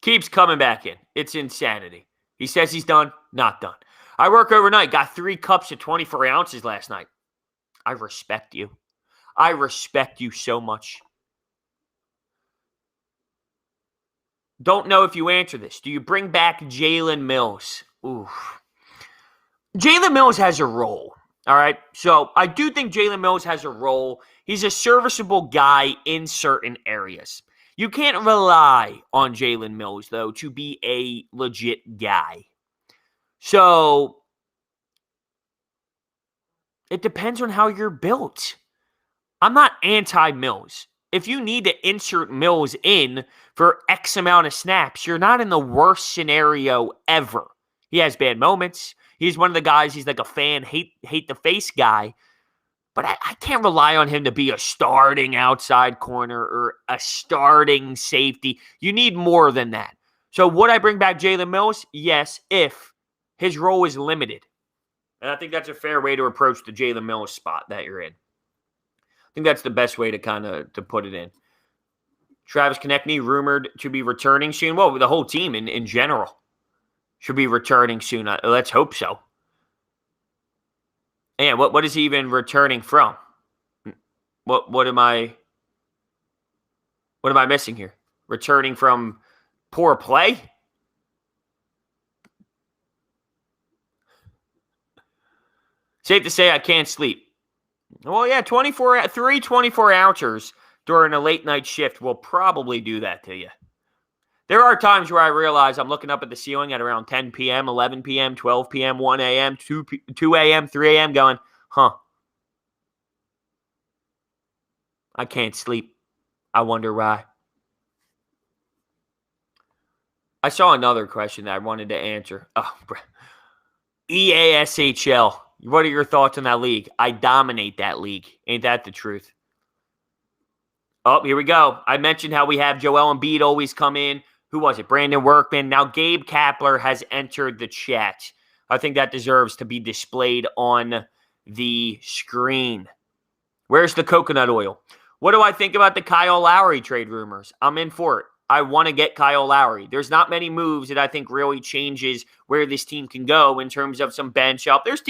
It's insanity. He says he's done, not done. I work overnight, got 3 cups of 24 ounces last night. I respect you. I respect you so much. Don't know if you answer this. Do you bring back Jalen Mills? Oof. Jalen Mills has a role, all right? So I do think Jalen Mills has a role. He's a serviceable guy in certain areas. You can't rely on Jalen Mills, though, to be a legit guy. So it depends on how you're built. I'm not anti-Mills. If you need to insert Mills in for X amount of snaps, you're not in the worst scenario ever. He has bad moments. He's one of the guys, he's like a fan, hate the face guy. But I can't rely on him to be a starting outside corner or a starting safety. You need more than that. So would I bring back Jalen Mills? Yes, if his role is limited. And I think that's a fair way to approach the Jalen Mills spot that you're in. I think that's the best way to put it in. Travis Konechny rumored to be returning soon. Well, the whole team in general should be returning soon. Let's hope so. And what is he even returning from? What am I missing here? Returning from poor play? Safe to say I can't sleep. Well, yeah, 24 ounces during a late night shift will probably do that to you. There are times where I realize I'm looking up at the ceiling at around 10 p.m., 11 p.m., 12 p.m., 1 a.m., 2 a.m., 3 a.m. going, I can't sleep. I wonder why. I saw another question that I wanted to answer. EASHL. What are your thoughts on that league? I dominate that league. Ain't that the truth? Oh, here we go. I mentioned how we have Joel Embiid always come in. Who was it? Brandon Workman. Now Gabe Kapler has entered the chat. I think that deserves to be displayed on the screen. Where's the coconut oil? What do I think about the Kyle Lowry trade rumors? I'm in for it. I want to get Kyle Lowry. There's not many moves that I think really changes where this team can go in terms of some bench help. There's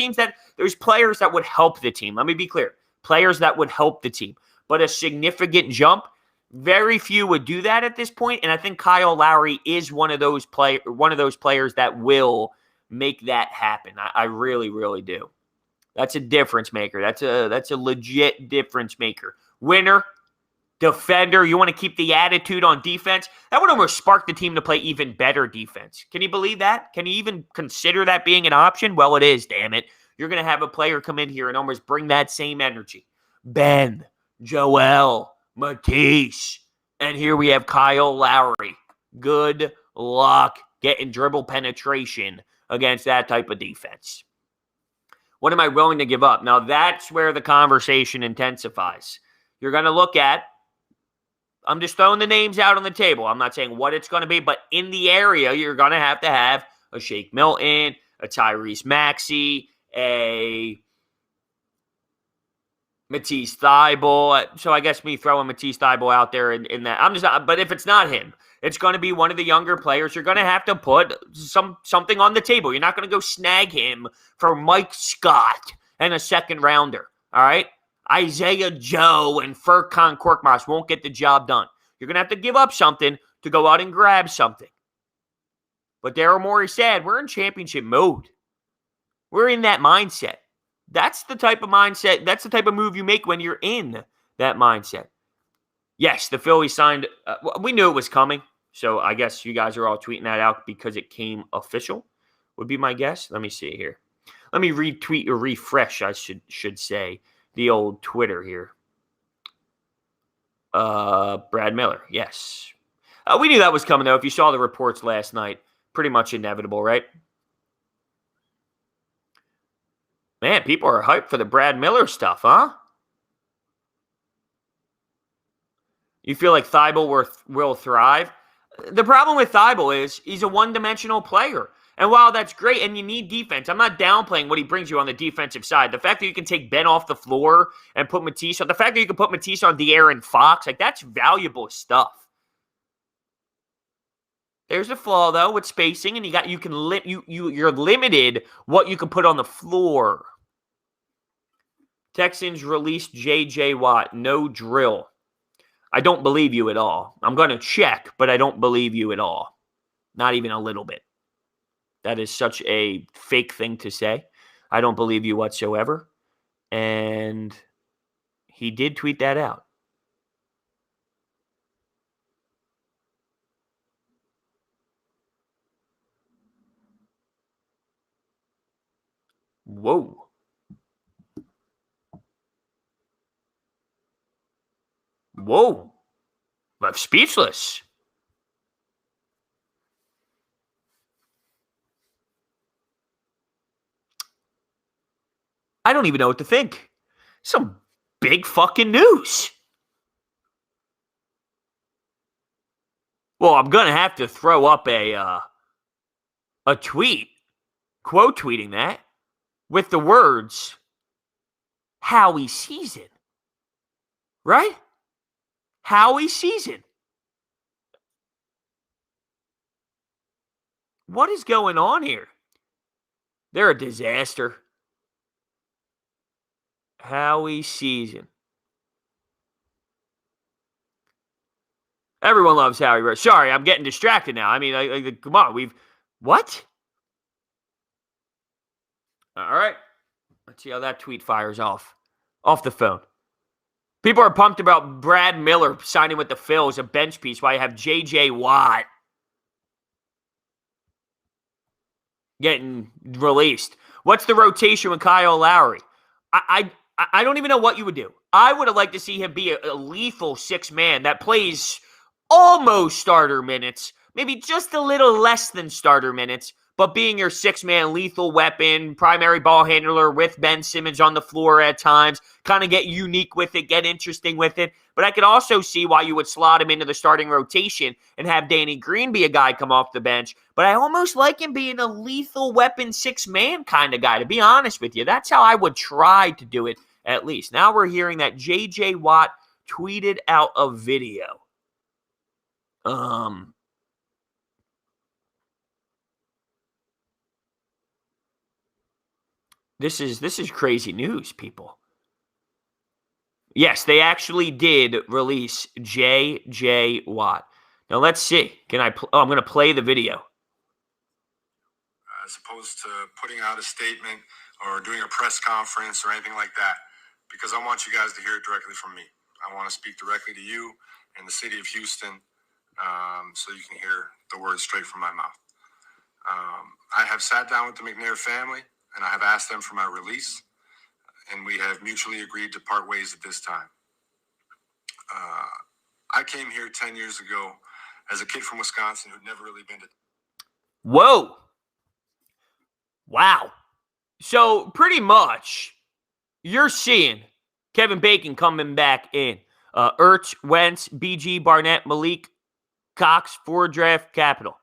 players that would help the team. Let me be clear. Players that would help the team. But a significant jump, Very few would do that at this point, and I think Kyle Lowry is one of those players that will make that happen. I really, really do. That's a difference maker. That's a legit difference maker. Winner, defender. You want to keep the attitude on defense. That would almost spark the team to play even better defense. Can you believe that? Can you even consider that being an option? Well, it is, damn it. You're going to have a player come in here and almost bring that same energy. Ben, Joel, Matisse, and here we have Kyle Lowry. Good luck getting dribble penetration against that type of defense. What am I willing to give up? Now, that's where the conversation intensifies. You're going to look at, I'm just throwing the names out on the table. I'm not saying what it's going to be, but in the area, you're going to have a Shake Milton, a Tyrese Maxey, a Matisse Thybulle. So I guess me throwing Matisse Thybulle out there in that, I'm just not, but if it's not him, it's going to be one of the younger players. You're going to have to put something on the table. You're not going to go snag him for Mike Scott and a second rounder. All right? Isaiah Joe and Furkan Korkmaz won't get the job done. You're going to have to give up something to go out and grab something. But Daryl Morey said, we're in championship mode. We're in that mindset. That's the type of mindset, that's the type of move you make when you're in that mindset. Yes, the Phillies signed, we knew it was coming, so I guess you guys are all tweeting that out because it came official, would be my guess. Let me see here. Let me retweet or refresh, I should say, the old Twitter here. Brad Miller, yes. We knew that was coming, though. If you saw the reports last night, pretty much inevitable, right? Man, people are hyped for the Brad Miller stuff, huh? You feel like Thybulle will thrive? The problem with Thybulle is he's a one-dimensional player. And while that's great, and you need defense, I'm not downplaying what he brings you on the defensive side. The fact that you can take Ben off the floor and put Matisse on, the fact that you can put Matisse on De'Aaron Fox, like that's valuable stuff. There's a flaw though with spacing, and you're limited what you can put on the floor. Texans released J.J. Watt, no drill. I don't believe you at all. I'm going to check, but I don't believe you at all. Not even a little bit. That is such a fake thing to say. I don't believe you whatsoever. And he did tweet that out. Whoa. Whoa. I'm speechless. I don't even know what to think. Some big fucking news. Well, I'm going to have to throw up a tweet, quote tweeting that, with the words, Howie season. Right? Howie season. What is going on here? They're a disaster. Howie season. Everyone loves Howie. Sorry, I'm getting distracted now. I mean, come on. What? All right. Let's see how that tweet fires off. Off the phone. People are pumped about Brad Miller signing with the Phillies, a bench piece, while you have J.J. Watt getting released. What's the rotation with Kyle Lowry? I don't even know what you would do. I would have liked to see him be a lethal six-man that plays almost starter minutes, maybe just a little less than starter minutes, but being your six-man lethal weapon, primary ball handler with Ben Simmons on the floor at times, kind of get unique with it, get interesting with it. But I could also see why you would slot him into the starting rotation and have Danny Green be a guy come off the bench. But I almost like him being a lethal weapon six-man kind of guy, to be honest with you. That's how I would try to do it, at least. Now we're hearing that J.J. Watt tweeted out a video. This is crazy news, people. Yes, they actually did release J.J. Watt. Now, let's see. Can I? I'm going to play the video. As opposed to putting out a statement or doing a press conference or anything like that, because I want you guys to hear it directly from me. I want to speak directly to you in the city of Houston, so you can hear the words straight from my mouth. I have sat down with the McNair family, and I have asked them for my release, and we have mutually agreed to part ways at this time. I came here 10 years ago as a kid from Wisconsin who'd never really been to... Whoa. Wow. So, pretty much, you're seeing Kevin Bacon coming back in. Ertz, Wentz, BG, Barnett, Malik, Cox, 4-draft capital.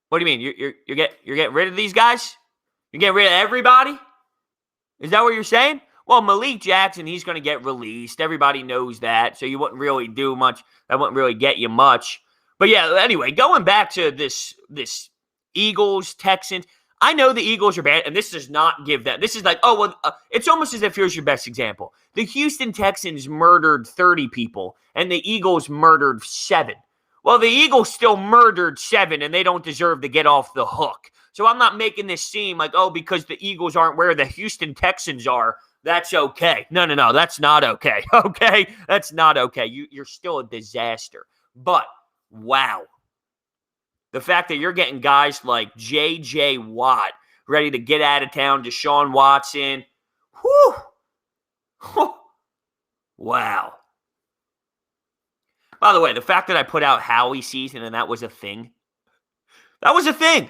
What do you mean? You're getting rid of these guys? You're getting rid of everybody? Is that what you're saying? Well, Malik Jackson, he's going to get released. Everybody knows that, so you wouldn't really do much. That wouldn't really get you much. But yeah, anyway, going back to this Eagles, Texans, I know the Eagles are bad, and this does not give that. This is like, it's almost as if here's your best example. The Houston Texans murdered 30 people, and the Eagles murdered 7. Well, the Eagles still murdered 7, and they don't deserve to get off the hook. So I'm not making this seem like, because the Eagles aren't where the Houston Texans are, that's okay. No, that's not okay. Okay? That's not okay. You're still a disaster. But, wow. The fact that you're getting guys like J.J. Watt ready to get out of town, Deshaun Watson. Whew. Wow. By the way, the fact that I put out Howie season and that was a thing. That was a thing.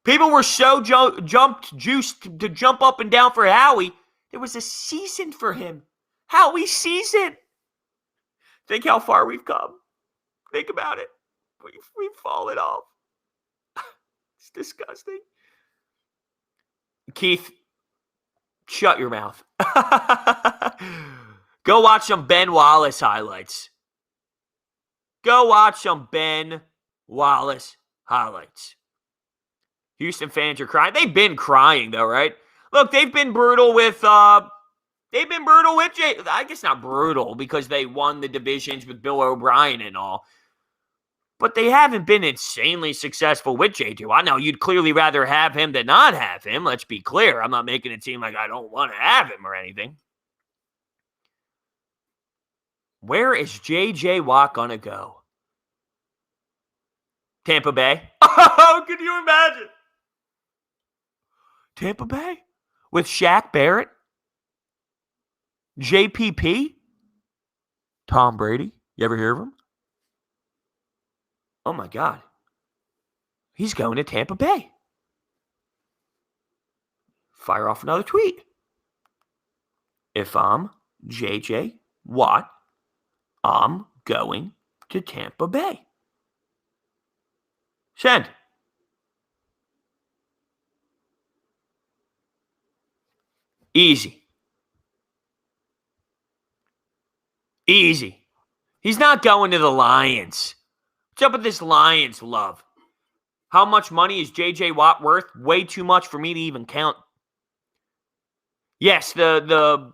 People were so juiced to jump up and down for Howie. There was a season for him. Howie season. Think how far we've come. Think about it. We've fallen off. It's disgusting. Keith, shut your mouth. Go watch some Ben Wallace highlights. Go watch some Ben Wallace highlights. Houston fans are crying. They've been crying, though, right? Look, they've been brutal with Jay. I guess not brutal because they won the divisions with Bill O'Brien and all. But they haven't been insanely successful with J.J. Watt. Now, you'd clearly rather have him than not have him. Let's be clear. I'm not making it seem like I don't want to have him or anything. Where is J.J. Watt going to go? Tampa Bay? Oh, can you imagine? Tampa Bay? With Shaq Barrett? JPP? Tom Brady? You ever hear of him? Oh, my God. He's going to Tampa Bay. Fire off another tweet. If I'm J.J. Watt, I'm going to Tampa Bay. Send. Easy. He's not going to the Lions. What's up with this Lions love? How much money is J.J. Watt worth? Way too much for me to even count. Yes, the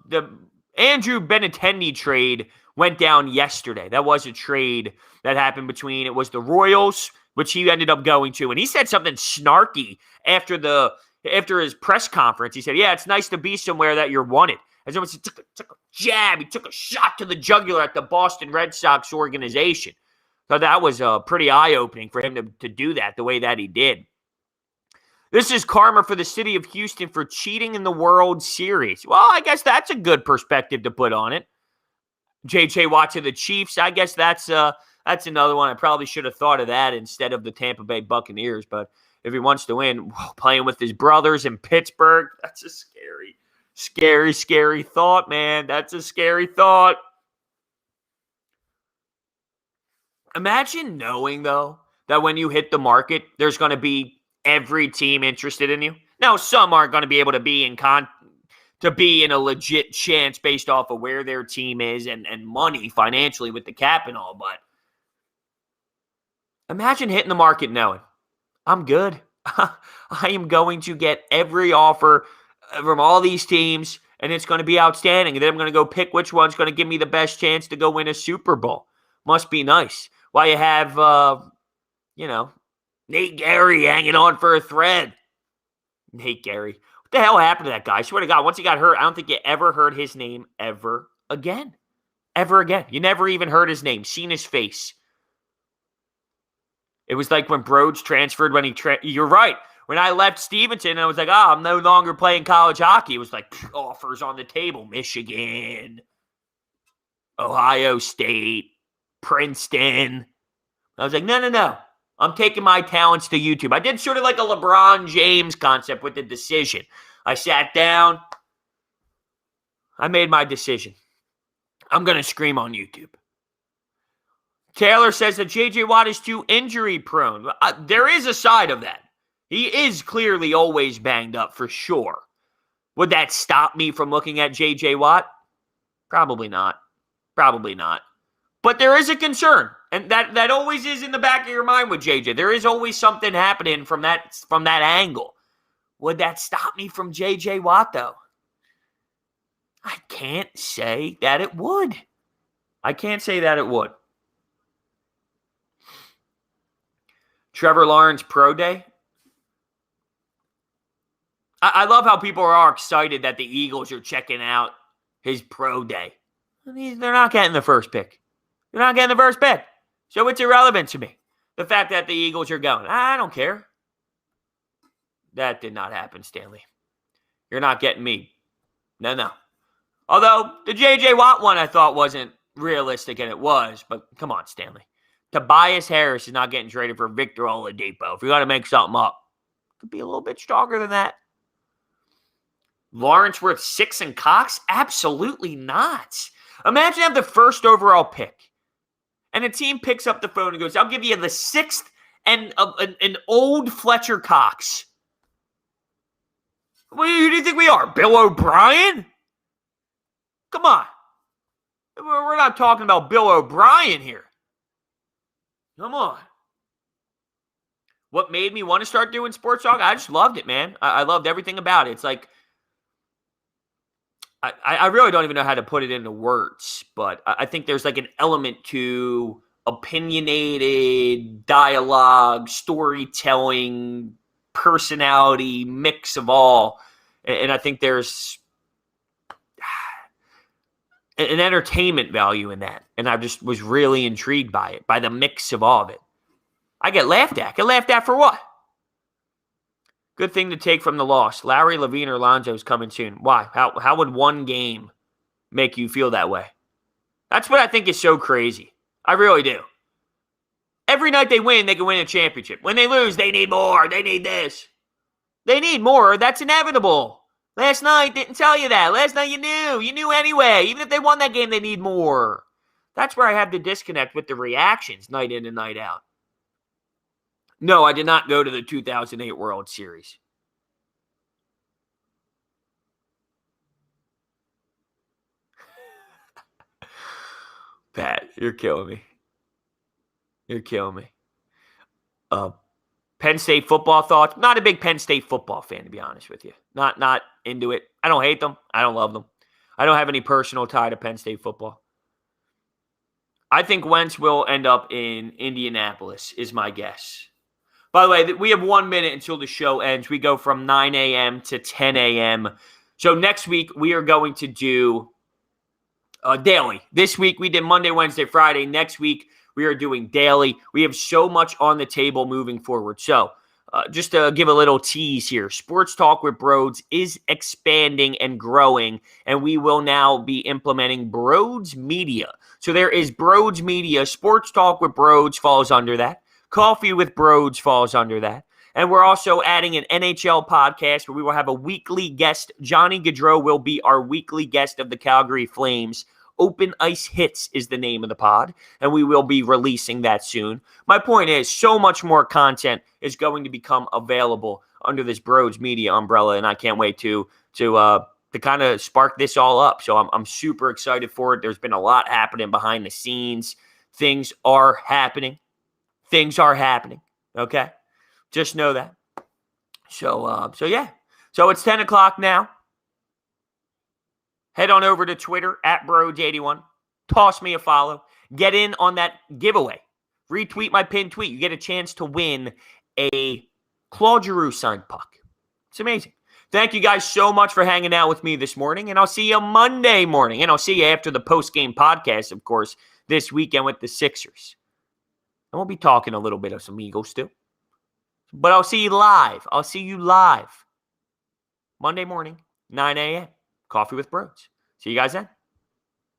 Andrew Benintendi trade went down yesterday. That was a trade that happened between, it was the Royals, which he ended up going to, and he said something snarky after his press conference. He said, yeah, it's nice to be somewhere that you're wanted. As almost he took a jab. He took a shot to the jugular at the Boston Red Sox organization. So that was pretty eye-opening for him to do that the way that he did. This is karma for the city of Houston for cheating in the World Series. Well, I guess that's a good perspective to put on it. J.J. Watt to the Chiefs, I guess that's another one. I probably should have thought of that instead of the Tampa Bay Buccaneers. But if he wants to win, playing with his brothers in Pittsburgh, that's a scary thought, man. That's a scary thought. Imagine knowing, though, that when you hit the market, there's going to be every team interested in you. Now, some aren't going to be able to be in a legit chance based off of where their team is and money financially with the cap and all, but imagine hitting the market knowing, I'm good. I am going to get every offer from all these teams, and it's going to be outstanding. And then I'm going to go pick which one's going to give me the best chance to go win a Super Bowl. Must be nice. While you have, Nate Gary hanging on for a thread. Nate Gary. What the hell happened to that guy? I swear to God, once he got hurt, I don't think you ever heard his name ever again. Ever again. You never even heard his name, seen his face. It was like when Brodes transferred when you're right. When I left Stevenson, I was like, I'm no longer playing college hockey. It was like offers on the table. Michigan, Ohio State, Princeton. I was like, no. I'm taking my talents to YouTube. I did sort of like a LeBron James concept with the decision. I sat down. I made my decision. I'm going to scream on YouTube. Taylor says that J.J. Watt is too injury prone. There is a side of that. He is clearly always banged up for sure. Would that stop me from looking at J.J. Watt? Probably not. But there is a concern. And that always is in the back of your mind with J.J. There is always something happening from that angle. Would that stop me from J.J. Watt, though? I can't say that it would. Trevor Lawrence Pro Day. I love how people are all excited that the Eagles are checking out his Pro Day. They're not getting the first pick. So it's irrelevant to me. The fact that the Eagles are going. I don't care. That did not happen, Stanley. You're not getting me. No. Although, the J.J. Watt one I thought wasn't realistic, and it was. But come on, Stanley. Tobias Harris is not getting traded for Victor Oladipo. If you got to make something up, it could be a little bit stronger than that. Lawrence worth 6 and Cox? Absolutely not. Imagine have the first overall pick, and a team picks up the phone and goes, I'll give you the 6th and an old Fletcher Cox. Who do you think we are, Bill O'Brien? Come on. We're not talking about Bill O'Brien here. Come on. What made me want to start doing sports talk? I just loved it, man. I loved everything about it. It's like, I really don't even know how to put it into words, but I think there's like an element to opinionated dialogue, storytelling, personality, mix of all. And I think there's an entertainment value in that. And I just was really intrigued by it, by the mix of all of it. I get laughed at. Get laughed at for what? Good thing to take from the loss. Lowry, Levine, or Lonzo is coming soon. Why? How would one game make you feel that way? That's what I think is so crazy. I really do. Every night they win, they can win a championship. When they lose, they need more. They need this. They need more. That's inevitable. Last night didn't tell you that. Last night you knew. You knew anyway. Even if they won that game, they need more. That's where I have the disconnect with the reactions night in and night out. No, I did not go to the 2008 World Series. Pat, you're killing me. Penn State football thoughts. Not a big Penn State football fan, to be honest with you. Not into it. I don't hate them. I don't love them. I don't have any personal tie to Penn State football. I think Wentz will end up in Indianapolis, is my guess. By the way, we have 1 minute until the show ends. We go from 9 a.m. to 10 a.m. So next week, we are going to do daily. This week, we did Monday, Wednesday, Friday. Next week, we are doing daily. We have so much on the table moving forward. So just to give a little tease here, Sports Talk with Brodes is expanding and growing, and we will now be implementing Brodes Media. So there is Brodes Media. Sports Talk with Brodes falls under that. Coffee with Brodes falls under that. And we're also adding an NHL podcast where we will have a weekly guest. Johnny Gaudreau will be our weekly guest of the Calgary Flames. Open Ice Hits is the name of the pod, and we will be releasing that soon. My point is, so much more content is going to become available under this Brodes Media umbrella, and I can't wait to kind of spark this all up. So I'm super excited for it. There's been a lot happening behind the scenes. Things are happening. Okay? Just know that. So yeah. So it's 10 o'clock now. head on over to Twitter at Brodes81. Toss me a follow. Get in on that giveaway. Retweet my pinned tweet. You get a chance to win a Claude Giroux signed puck. It's amazing. Thank you guys so much for hanging out with me this morning, and I'll see you Monday morning. And I'll see you after the post-game podcast, of course, this weekend with the Sixers. And we'll be talking a little bit of some Eagles too. But I'll see you live. I'll see you live Monday morning, 9 a.m. Coffee with Brodes. See you guys then.